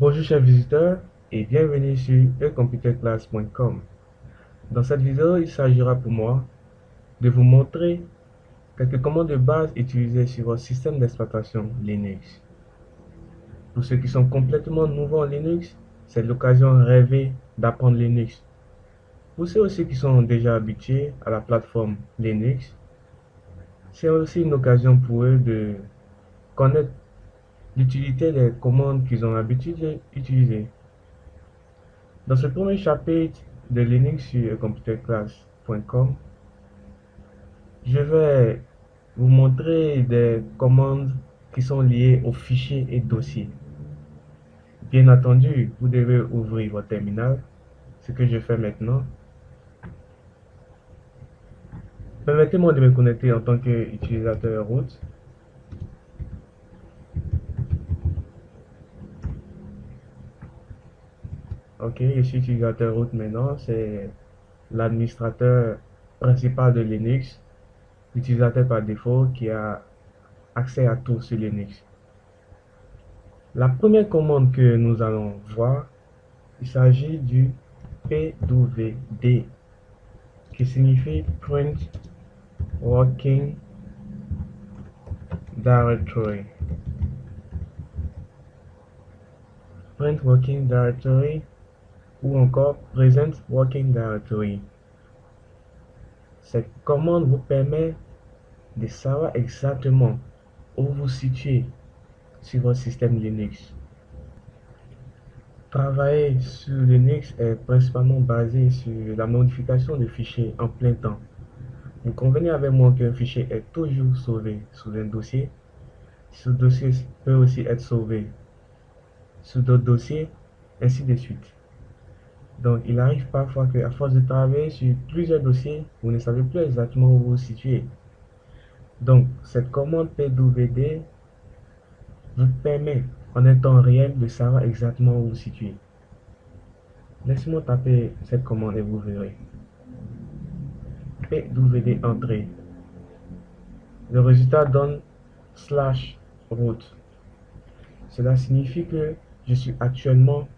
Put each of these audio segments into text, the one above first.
Bonjour chers visiteurs et bienvenue sur ecomputerclass.com. Dans cette vidéo, il s'agira pour moi de vous montrer quelques commandes de base utilisées sur votre système d'exploitation Linux. Pour ceux qui sont complètement nouveaux en Linux, c'est l'occasion rêvée d'apprendre Linux. Pour ceux aussi qui sont déjà habitués à la plateforme Linux, c'est aussi une occasion pour eux de connaître l'utilité des commandes qu'ils ont l'habitude d'utiliser. Dans ce premier chapitre de Linux sur computerclass.com, je vais vous montrer des commandes qui sont liées aux fichiers et dossiers. Bien entendu, vous devez ouvrir votre terminal, ce que je fais maintenant. Permettez-moi de me connecter en tant qu'utilisateur root. Ok, je suis utilisateur root maintenant, c'est l'administrateur principal de Linux, l'utilisateur par défaut qui a accès à tout sur Linux. La première commande que nous allons voir, il s'agit du pwd qui signifie Print Working Directory. Print Working Directory ou encore Present Working Directory. Cette commande vous permet de savoir exactement où vous situez sur votre système Linux. Travailler sur Linux est principalement basé sur la modification de fichiers en plein temps. Vous convenez avec moi qu'un fichier est toujours sauvé sous un dossier. Ce dossier peut aussi être sauvé sous d'autres dossiers, ainsi de suite. Donc, il arrive parfois qu'à force de travailler sur plusieurs dossiers, vous ne savez plus exactement où vous vous situez. Donc, cette commande pwd vous permet en un temps réel de savoir exactement où vous vous situez. Laissez-moi taper cette commande et vous verrez. pwd entrée. Le résultat donne /root. Cela signifie que je suis actuellement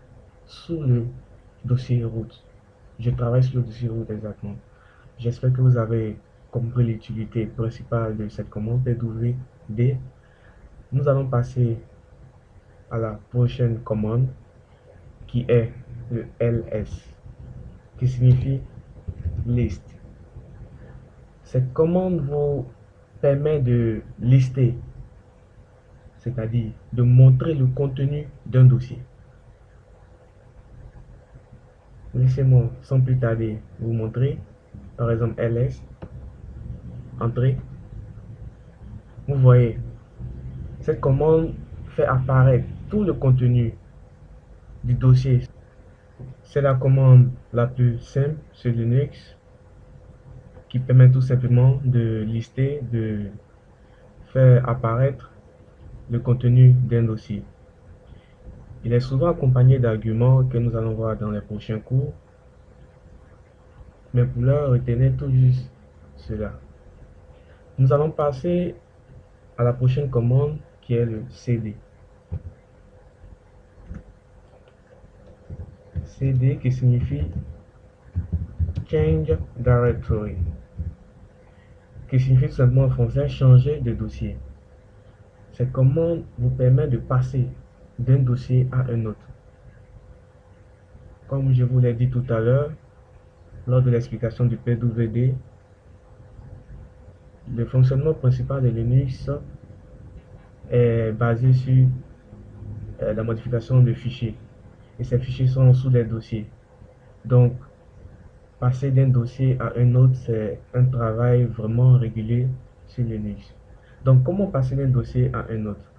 sous le dossier root. Je travaille sur le dossier root exactement. J'espère que vous avez compris l'utilité principale de cette commande pwd. Nous allons passer à la prochaine commande qui est le ls, qui signifie list. Cette commande vous permet de lister, c'est-à-dire de montrer le contenu d'un dossier. Laissez-moi sans plus tarder vous montrer, par exemple ls, entrée. Vous voyez, cette commande fait apparaître tout le contenu du dossier. C'est la commande la plus simple sur Linux qui permet tout simplement de lister, de faire apparaître le contenu d'un dossier. Il est souvent accompagné d'arguments que nous allons voir dans les prochains cours, mais pour l'heure, retenez tout juste cela. Nous allons passer à la prochaine commande qui est le cd. cd qui signifie Change Directory, qui signifie tout simplement en français changer de dossier. Cette commande vous permet de passer d'un dossier à un autre. Comme je vous l'ai dit tout à l'heure, lors de l'explication du pwd, le fonctionnement principal de Linux est basé sur la modification de fichiers. Et ces fichiers sont sous des dossiers. Donc, passer d'un dossier à un autre, c'est un travail vraiment régulier sur Linux. Donc, comment passer d'un dossier à un autre?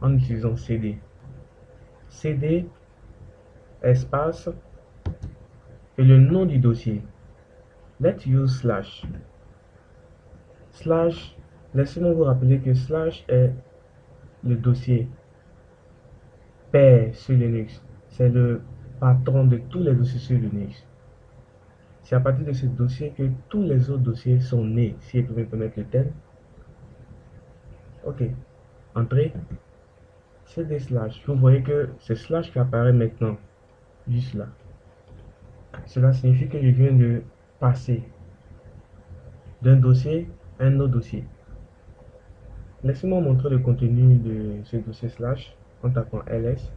En utilisant cd. cd, espace, et le nom du dossier. Let's use slash. Slash, laissez-moi vous rappeler que slash est le dossier père sur Linux. C'est le patron de tous les dossiers sur Linux. C'est à partir de ce dossier que tous les autres dossiers sont nés, si vous pouvez me permettre le terme. Ok. Entrée. cd slash. Vous voyez que c'est slash qui apparaît maintenant, juste là. Cela signifie que je viens de passer d'un dossier à un autre dossier. Laissez-moi montrer le contenu de ce dossier slash en tapant ls,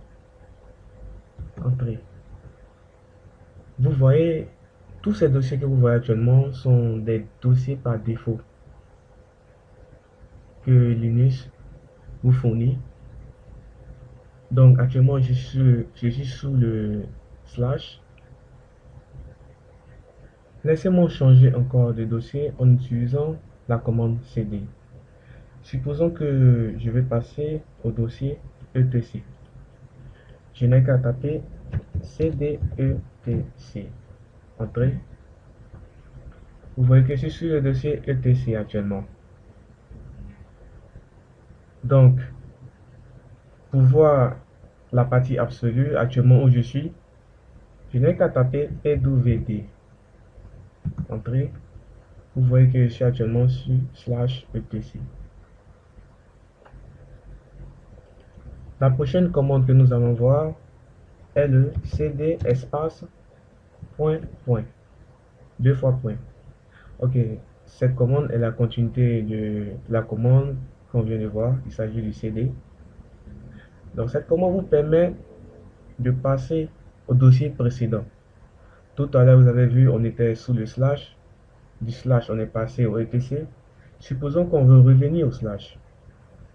entrée. Vous voyez, tous ces dossiers que vous voyez actuellement sont des dossiers par défaut que Linux vous fournit. Donc actuellement je suis sous le slash. Laissez-moi changer encore de dossier en utilisant la commande cd. Supposons que je vais passer au dossier etc. Je n'ai qu'à taper cd etc. Entrée. Vous voyez que je suis sur le dossier etc actuellement. Donc, pour voir la partie absolue actuellement où je suis, je n'ai qu'à taper pwd. Entrée. Vous voyez que je suis actuellement sur /etc. La prochaine commande que nous allons voir est le cd espace point point. Deux fois point. Ok, cette commande est la continuité de la commande qu'on vient de voir. Il s'agit du cd. Donc cette commande vous permet de passer au dossier précédent. Tout à l'heure, vous avez vu, on était sous le slash. Du slash, on est passé au etc. Supposons qu'on veut revenir au slash.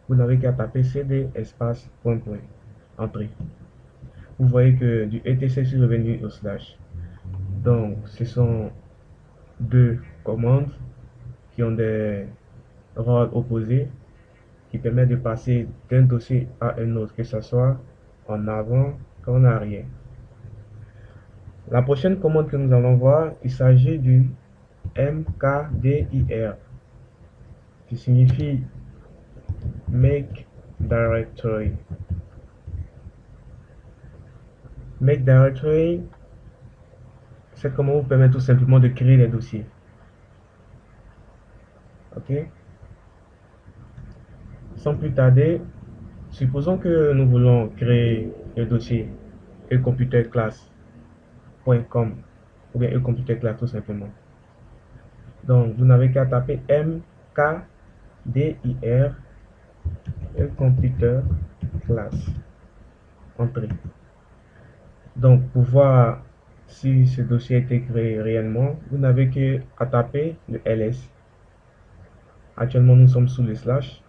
Vous n'avez qu'à taper cd espace point point. Entrée. Vous voyez que du etc suis revenu au slash. Donc, ce sont deux commandes qui ont des rôles opposés, qui permettent de passer d'un dossier à un autre, que ce soit en avant qu'en arrière. La prochaine commande que nous allons voir, il s'agit du mkdir, qui signifie make directory. Make directory, c'est comment vous permet tout simplement de créer des dossiers. Ok. Sans plus tarder, supposons que nous voulons créer le dossier ecomputerclass.com ou bien ecomputerclass tout simplement. Donc, vous n'avez qu'à taper mkdir ecomputerclass. Entrée. Donc, pour voir si ce dossier a été créé réellement, vous n'avez qu'à taper le ls. Actuellement, nous sommes sous le slash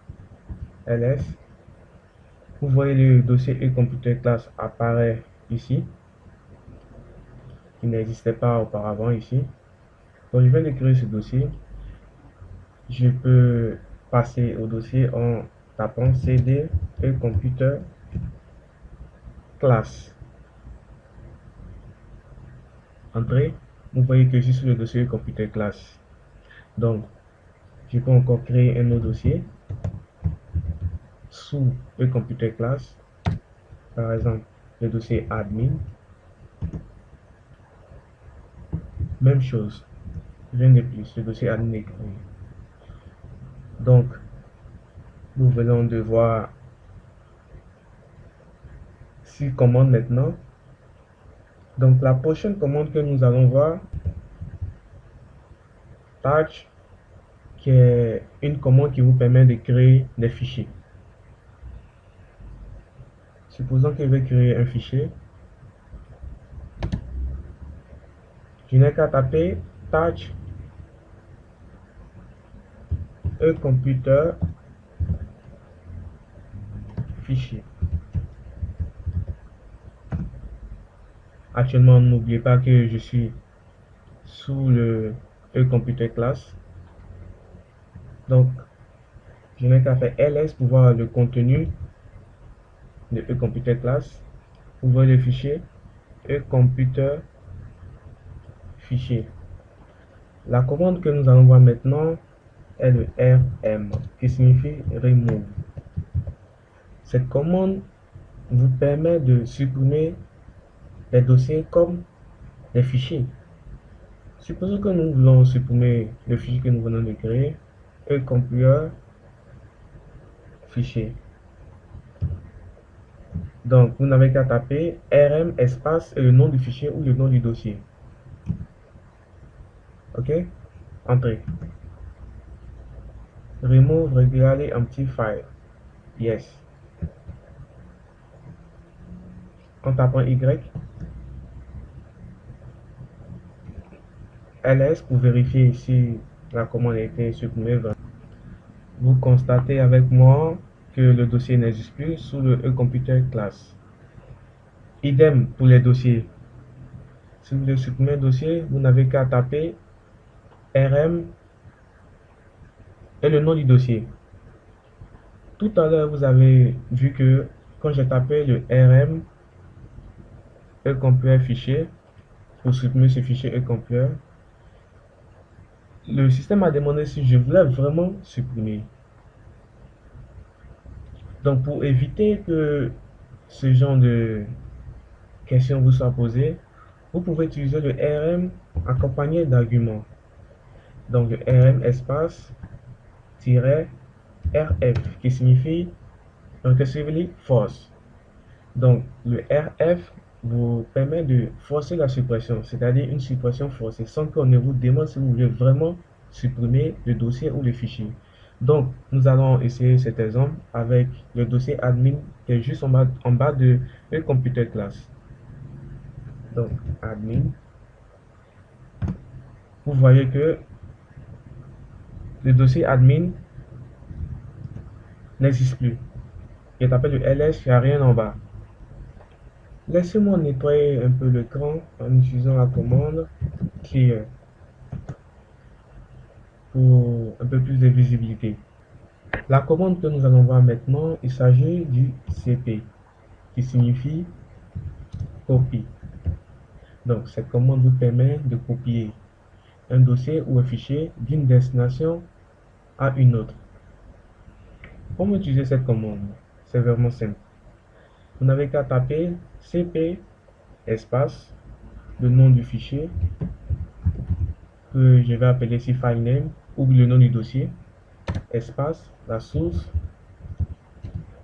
ls. Vous voyez le dossier ecomputerclass apparaît ici. Il n'existait pas auparavant ici. Donc, je vais de créer ce dossier. Je peux passer au dossier en tapant cd ecomputerclass. Entrée. Vous voyez que je suis sur le dossier ecomputerclass. Donc, je peux encore créer un autre dossier sous ecomputerclass. Par exemple, le dossier admin. Même chose. Rien de plus. Le dossier admin est créé. Donc, nous venons de voir 6 commandes maintenant. Donc, la prochaine commande que nous allons voir, touch, qui est une commande qui vous permet de créer des fichiers. Supposons que je vais créer un fichier. Je n'ai qu'à taper touch ecomputer fichier. Actuellement, n'oubliez pas que je suis sous le ecomputerclass. Donc, je n'ai qu'à faire ls pour voir le contenu de ecomputerclass. Vous voyez le fichier ecomputer fichier. La commande que nous allons voir maintenant est le rm, qui signifie remove. Cette commande vous permet de supprimer des dossiers comme des fichiers. Supposons que nous voulons supprimer le fichier que nous venons de créer, ecomputer fichier. Donc, vous n'avez qu'à taper rm espace et le nom du fichier ou le nom du dossier. OK? Entrée. Remove regularly empty file. Yes. En tapant Y, ls pour vérifier si la commande a été supprimée. Vous constatez avec moi que le dossier n'existe plus sous le e-computer class. Idem pour les dossiers. Si vous voulez supprimer un dossier, vous n'avez qu'à taper rm et le nom du dossier. Tout à l'heure, vous avez vu que quand j'ai tapé le rm e-computer fichier pour supprimer ce fichier e-computer, le système a demandé si je voulais vraiment supprimer. Donc, pour éviter que ce genre de questions vous soit posées, vous pouvez utiliser le rm accompagné d'arguments. Donc, le rm espace -rf qui signifie recursively force. Donc, le rf vous permet de forcer la suppression, c'est-à-dire une suppression forcée, sans qu'on ne vous demande si vous voulez vraiment supprimer le dossier ou le fichier. Donc, nous allons essayer cet exemple avec le dossier admin qui est juste en bas de e-computer class. Donc, admin. Vous voyez que le dossier admin n'existe plus. Il est appelé le ls, il n'y a rien en bas. Laissez-moi nettoyer un peu l'écran en utilisant la commande clear pour un peu plus de visibilité. La commande que nous allons voir maintenant, il s'agit du cp qui signifie copie. Donc cette commande vous permet de copier un dossier ou un fichier d'une destination à une autre. Comment utiliser cette commande? C'est vraiment simple. Vous n'avez qu'à taper cp espace le nom du fichier que je vais appeler ici file name ou le nom du dossier, espace la source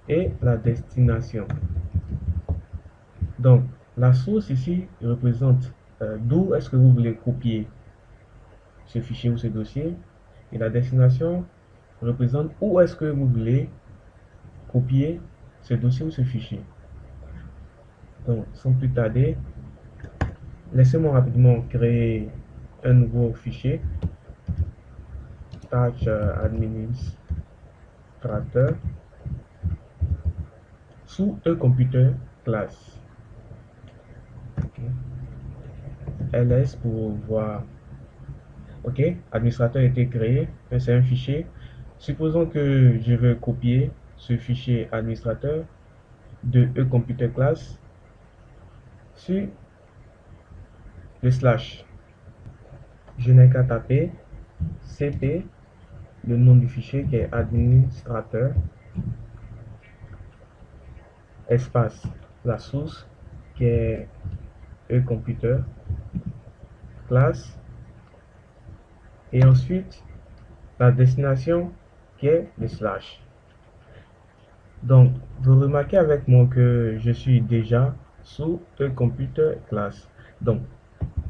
et la destination. Donc la source ici représente d'où est-ce que vous voulez copier ce fichier ou ce dossier, et la destination représente où est-ce que vous voulez copier ce dossier ou ce fichier. Donc sans plus tarder, laissez-moi rapidement créer un nouveau fichier. Tâche administrateur sous e-computer class. Okay. ls pour voir. Ok, administrateur a été créé, c'est un fichier. Supposons que je veux copier ce fichier administrateur de e-computer class sur le slash. Je n'ai qu'à taper cp, le nom du fichier qui est administrateur, espace la source qui est e-computer class, et ensuite la destination qui est le slash. Donc vous remarquez avec moi que je suis déjà sous e-computer class. Donc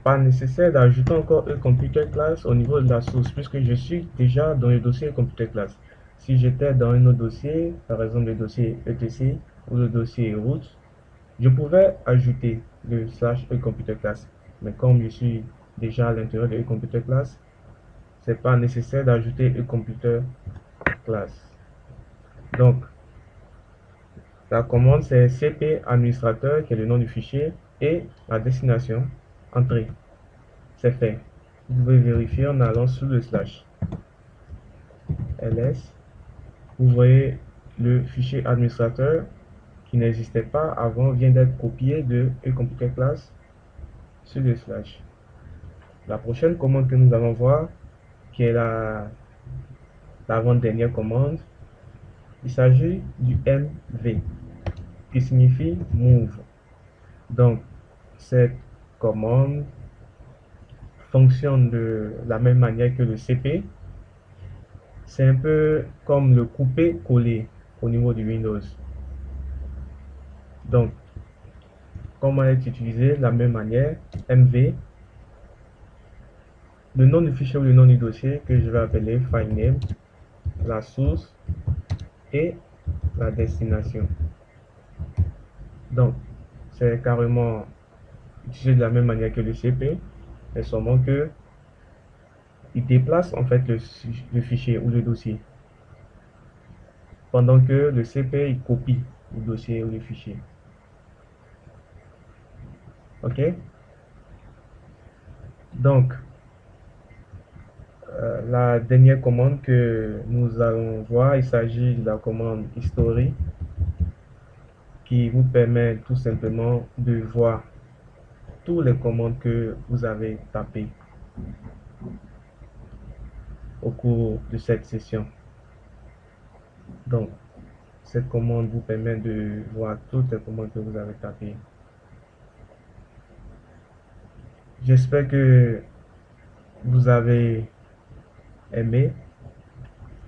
pas nécessaire d'ajouter encore e-computer class au niveau de la source puisque je suis déjà dans le dossier e-computer class. Si j'étais dans un autre dossier, par exemple le dossier etc ou le dossier route, je pouvais ajouter le slash e-computer class. Mais comme je suis déjà à l'intérieur de e-computer class, c'est pas nécessaire d'ajouter e-computer class. Donc la commande c'est cp administrateur qui est le nom du fichier et la destination, entrée. C'est fait. Vous pouvez vérifier en allant sous le slash. ls. Vous voyez le fichier administrateur qui n'existait pas avant vient d'être copié de e-computer class sur le slash. La prochaine commande que nous allons voir, qui est l'avant-dernière commande, il s'agit du mv qui signifie move. Donc cette commande fonctionne de la même manière que le cp. C'est un peu comme le couper-coller au niveau du Windows. Donc, comment est utilisé? De la même manière, MV, le nom du fichier ou le nom du dossier que je vais appeler file name, la source et la destination. Donc, c'est carrément utilisé de la même manière que le CP, mais seulement que il déplace en fait le fichier ou le dossier, pendant que le CP il copie le dossier ou le fichier. Ok? Donc, la dernière commande que nous allons voir, il s'agit de la commande history qui vous permet tout simplement de voir toutes les commandes que vous avez tapées au cours de cette session. Donc, cette commande vous permet de voir toutes les commandes que vous avez tapées. J'espère que vous avez aimé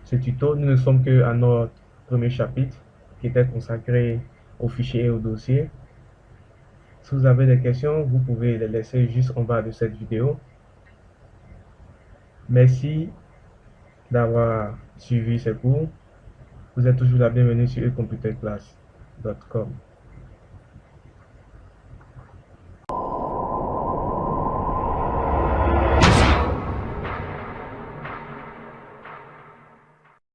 ce tuto. Nous ne sommes que à notre premier chapitre qui était consacré aux fichiers et aux dossiers. Si vous avez des questions, vous pouvez les laisser juste en bas de cette vidéo. Merci d'avoir suivi ces cours. Vous êtes toujours la bienvenue sur ecomputerclass.com.